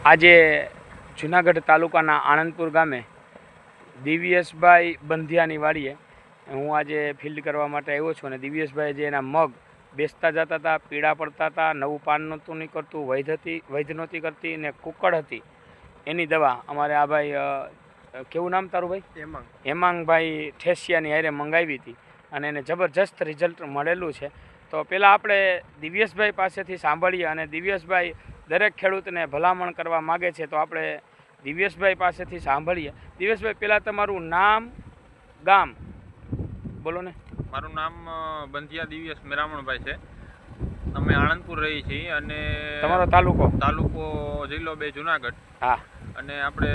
આજે જુનાગઢ તાલુકાના આણંદપુર ગામે દિવ્યેશભાઈ બંધિયાની વાડીએ હું આજે ફિલ્ડ કરવા માટે આવ્યો છું અને દિવ્યેશભાઈ જે એના મગ બેસતા જતા હતા, પીળા પડતા હતા, નવું પાન નહોતું નીકળતું, વૈધ નહોતી કરતી ને કુકડ હતી, એની દવા અમારે આ ભાઈ કેવું નામ તારું ભાઈ? હેમાંગભાઈ ઠેસિયાની હારે મંગાવી હતી અને એને જબરજસ્ત રિઝલ્ટ મળેલું છે. તો પહેલાં આપણે દિવ્યેશભાઈ પાસેથી સાંભળીએ અને દિવ્યેશભાઈ દરેક ખેડૂતને ભલામણ કરવા માગે છે, તો આપણે દિવ્યેશભાઈ પાસેથી સાંભળીએ. દિવ્યેશભાઈ, પહેલાં તમારું નામ, ગામ બોલો ને. મારું નામ બંધિયા દિવ્યેશ મેરામણભાઈ છે. અમે આણંદપુર રહી છીએ અને તમારો તાલુકો જિલ્લો 2 જુનાગઢ. હા. અને આપણે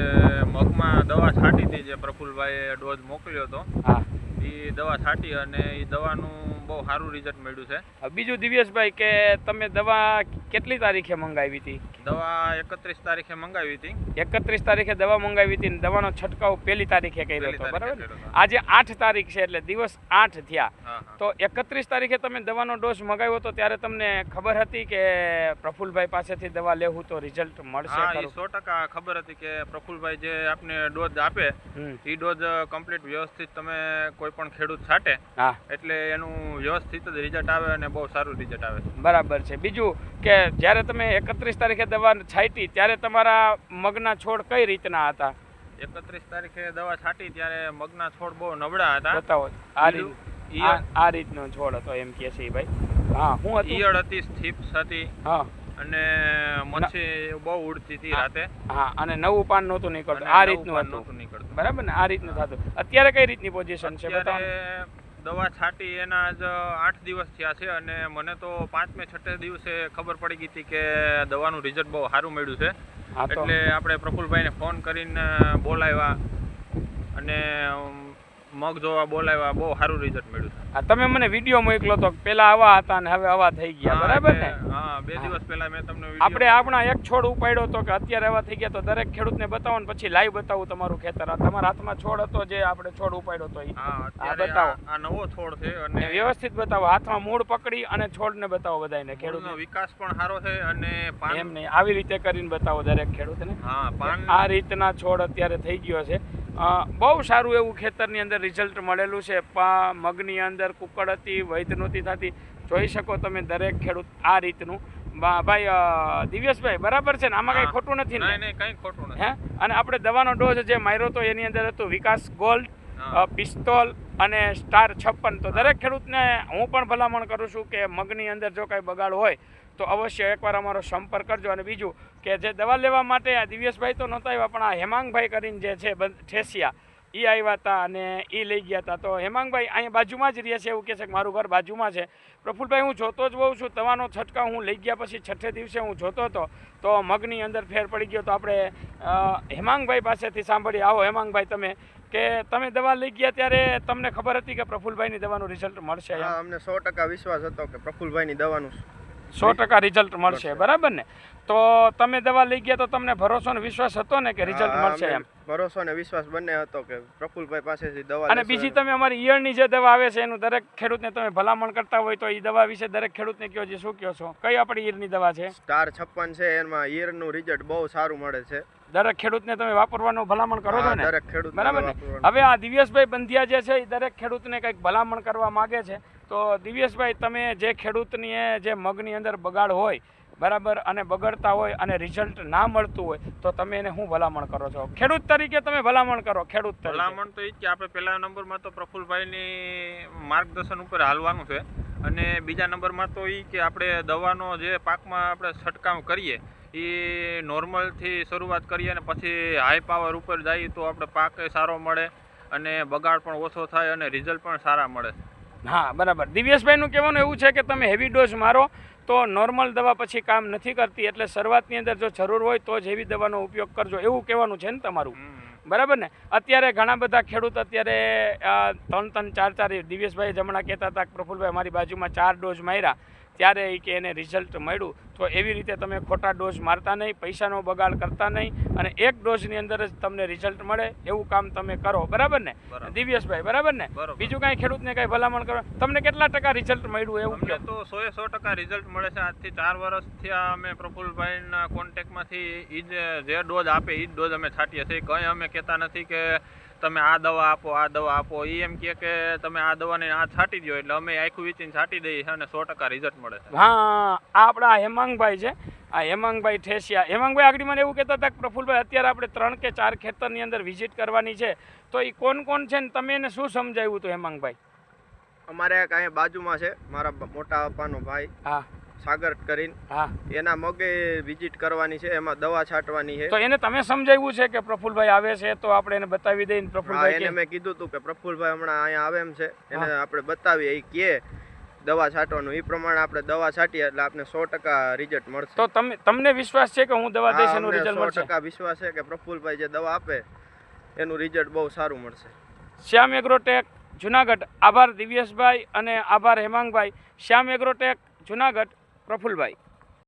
મગમાં દવા છાંટી હતી, જે પ્રફુલભાઈએ ડોઝ મોકલ્યો હતો. હા. એ દવા છાંટી અને એ દવાનું બહુ સારું રિઝલ્ટ મળ્યું છે. બીજું દિવ્યેશભાઈ કે તમે દવા કેટલી તારીખે મંગાવી હતી? દવા 31 તારીખે મંગાવી હતી. 31 તારીખે દવા મંગાવી હતી અને દવાનો છંટકાવ 1 તારીખે કર્યો હતો, બરાબર? આજે 8 તારીખ છે એટલે દિવસ 8 થયા. તો 31 તારીખે તમે દવાનો ડોઝ મંગાવ્યો હતો ત્યારે તમને ખબર હતી કે પ્રફુલભાઈ પાસેથી દવા લેવું તો રિઝલ્ટ મળશે? હા, 100% ખબર હતી કે પ્રફુલભાઈ જે આપને ડોઝ આપે એ ડોઝ કમ્પ્લીટ વ્યવસ્થિત તમે કોઈ પણ ખેડૂત છાંટે એટલે એનું વ્યવસ્થિત જ રિઝલ્ટ આવે અને બહુ સારું રિઝલ્ટ આવે. બરાબર છે. બીજું કે જ્યારે તમે 31 તારીખે દવા છાંટી ત્યારે તમારા મગના છોડ કઈ રીતના હતા? 31 તારીખે દવા છાંટી ત્યારે મગના છોડ બહુ નબળા હતા. બતાવો. આ રીતનો છોડ હતો એમ કહે છે ભાઈ. હા, હું હતું ઈયળ હતી, સ્ટીપ્સ હતી. હા. અને મચ્છી બહુ ઉડતી હતી રાતે. હા, અને નવું પાન નહોતું નીકળતું, આ રીતનું હતું, બરાબર ને? આ રીતનું થતું. અત્યારે કઈ રીતની પોઝિશન છે બતાવો. દવા છાંટી એના જ 8 દિવસ થયા છે અને મને તો 5મે 6 દિવસે ખબર પડી ગઈ હતી કે દવાનું રિઝલ્ટ બહુ સારું મળ્યું છે. એટલે આપણે પ્રફુલભાઈને ફોન કરીને બોલાવ્યા અને મગ જોવા બોલાવ્યા. બહુ સારું રિઝલ્ટ મળ્યું છે. તમે મને વિડીયો મોકલો તો પેલા આવા હતા અને હવે આવા થઈ ગયા, બરાબર ને? હા, 2 દિવસ પહેલા મેં તમને આપણે આપણા એક છોડ ઉપાડ્યો તો કે અત્યારે આવા થઈ ગયા, તો દરેક ખેડૂતને બતાવો ને પછી લાઈવ બતાવું તમારું ખેતર. તમારા હાથમાં છોડ હતો જે આપણે છોડ ઉપાડ્યો તો એ બતાવો. આ નવો છોડ છે અને વ્યવસ્થિત બતાવો. હાથમાં મૂળ પકડી અને છોડને બતાવો બધાને. ખેડૂતનો વિકાસ પણ સારો છે અને એમ નહીં, આવી રીતે કરીને બતાવો દરેક ખેડૂતને. હા, આ રીતના છોડ અત્યારે થઈ ગયો છે. બહુ સારું એવું ખેતરની અંદર રિઝલ્ટ મળેલું છે. મગની અંદર કુકડ હતી, વૈધ નહોતી થતી. જોઈ શકો તમે દરેક ખેડૂત આ રીતનું. ભાઈ દિવ્યેશભાઈ, બરાબર છે ને? આમાં કઈ ખોટું નથી ને? નહીં, કઈ ખોટું નથી. હે? અને આપણે દવાનો ડોઝ જે માર્યો તો એની અંદર હતું વિકાસ ગોલ્ડ, પિસ્તોલ અને સ્ટાર 56. તો દરેક ખેડૂતને હું પણ ભલામણ કરું છું કે મગની અંદર જો કાંઈ બગાડ હોય તો અવશ્ય એકવાર અમારો સંપર્ક કરજો. અને બીજું કે જે દવા લેવા માટે આ દિવ્યેશભાઈ તો નહોતા આવ્યા, પણ આ હેમાંગભાઈ કરીને જે છે ઠેસિયા, એ આવ્યા હતા અને એ લઈ ગયા હતા. તો હેમાંગભાઈ અહીંયા બાજુમાં જ રહે છે, એવું કહે છે કે મારું ઘર બાજુમાં છે. પ્રફુલભાઈ, હું જોતો જ હોઉં છું દવાનો છંટકાવ. હું લઈ ગયા પછી 6 દિવસે હું જોતો હતો તો મગની અંદર ફેર પડી ગયો. તો આપણે હેમાંગભાઈ પાસેથી સાંભળીએ. આવો હેમાંગભાઈ, તમે દવા લઈ ગયા ત્યારે તમને ખબર હતી કે પ્રફુલભાઈની દવાનું રિઝલ્ટ મળશે? હા, અમને 100% વિશ્વાસ હતો કે પ્રફુલભાઈની દવાનું 100% રિઝલ્ટ મળશે, બરાબર ને? તો તમે દવા લઈ ગયા તો તમને ભરોસો ને વિશ્વાસ હતો ને કે રિઝલ્ટ મળશે? એમ ભરોસો ને વિશ્વાસ બંને હતો કે પ્રફુલભાઈ પાસેથી દવા. અને બીજી તમે અમારી ઈયળની જે દવા આવે છે એનું દરેક ખેડૂતને તમે ભલામણ કરતા હોય તો એ દવા વિશે દરેક ખેડૂતને કહો જે શું કહો છો? કઈ આપણી ઈયળની દવા છે? સ્ટાર 56 છે. એમાં ઈયળનું રિઝલ્ટ બહુ સારું મળે છે. દરેક ખેડૂતને તમે વાપરવાનું ભલામણ કરો છો ને? દરેક ખેડૂત, બરાબર ને? હવે આ દિવ્યેશભાઈ બંધિયા જે છે એ દરેક ખેડૂતને કંઈક ભલામણ કરવા માગે છે. તો દિવ્યેશભાઈ, તમે જે ખેડૂતની જે મગની અંદર બગાડ હોય, બરાબર, અને બગડતા હોય અને રિઝલ્ટ ના મળતું હોય તો તમે એને શું ભલામણ કરો છો? ખેડૂત તરીકે તમે ભલામણ કરો. ખેડૂત ભલામણ તો એ જ કે આપણે પહેલા નંબરમાં તો પ્રફુલભાઈની માર્ગદર્શન ઉપર હાલવાનું છે અને બીજા નંબરમાં તો એ કે આપણે દવાનો જે પાકમાં આપણે છંટકાવ કરીએ એ નોર્મલથી શરૂઆત કરીએ અને પછી હાઈ પાવર ઉપર જઈએ તો આપણે પાક સારો મળે અને બગાડ પણ ઓછો થાય અને રિઝલ્ટ પણ સારા મળે. હા, બરાબર. દિવ્યેશભાઈનું કહેવાનું એવું છે કે તમે હેવી ડોઝ મારો તો નોર્મલ દવા પછી કામ નથી કરતી, એટલે શરૂઆતની અંદર જો જરૂર હોય તો જ હેવી દવાનો ઉપયોગ કરજો, એવું કહેવાનું છે ને તમારું? બરાબર ને? અત્યારે ઘણા બધા ખેડૂત અત્યારે 3-3, 4-4 દિવ્યેશભાઈ જમણા કહેતા હતા કે પ્રફુલભાઈ મારી બાજુમાં 4 ડોઝ માર્યા ત્યારે એ કે એને રિઝલ્ટ મળ્યું. તો એવી રીતે તમે ખોટા ડોઝ મારતા નહીં, પૈસાનો બગાડ કરતા નહીં, અને એક ડોઝની અંદર જ તમને રિઝલ્ટ મળે એવું કામ તમે કરો. બરાબર ને દિવ્યેશભાઈ? બરાબર ને? બીજું કાંઈ ખેડૂતને કાંઈ ભલામણ કરો? તમને કેટલા ટકા રિઝલ્ટ મળ્યું એવું અમને તો 100% રિઝલ્ટ મળે છે. આજથી 4 વર્ષથી અમે પ્રફુલભાઈના કોન્ટેક્ટમાંથી એ જે ડોઝ આપે એ જ ડોઝ અમે છાંટીએ છીએ. કંઈ અમે કહેતા નથી કે તમે આ દવા આપો, આ દવા આપો. એ એમ કહે કે તમે આ દવાને આ છાંટી દો, એટલે અમે આખું વીચીને છાંટી દઈએ અને 100% રિઝલ્ટ મળે છે. હા, આ આપણા હેમાંગભાઈ છે, આ હેમાંગભાઈ ઠેસિયા. હેમાંગભાઈ આગળ મને એવું કહેતા હતા કે પ્રફુલભાઈ અત્યારે આપણે 3 કે 4 ખેતરની અંદર વિઝિટ કરવાની છે, તો એ કોણ કોણ છે ને તમે એને શું સમજાવ્યું હતું હેમાંગભાઈ? અમારે એક અહીંયા બાજુમાં છે મારા મોટા પપ્પાનો ભાઈ, હા, સાગર કરીને, હા, એના મગે વિઝિટ કરવાની છે, એમાં દવા છાંટવાની છે. તો એને તમે સમજાવ્યું છે કે પ્રફુલભાઈ આવે છે તો આપણે એને બતાવી દઈએ? હા, પ્રફુલભાઈ એને મેં કીધું હતું કે પ્રફુલભાઈ હમણાં અહીંયા આવે એમ છે, એને આપણે બતાવીએ. એ કે દવા છાંટવાનું એ પ્રમાણે આપણે દવા છાંટીએ એટલે આપણે 100% રિઝલ્ટ મળશે. તો તમને વિશ્વાસ છે કે હું દવા દઈશ એનું અમને રિઝલ્ટ મળશે? 100% વિશ્વાસ છે કે પ્રફુલભાઈ જે દવા આપે એનું રિઝલ્ટ બહુ સારું મળશે. શ્યામ એગ્રોટેક જુનાગઢ. આભાર દિવ્યેશભાઈ અને આભાર હેમાંગભાઈ. શ્યામ એગ્રોટેક જુનાગઢ, પ્રફુલભાઈ.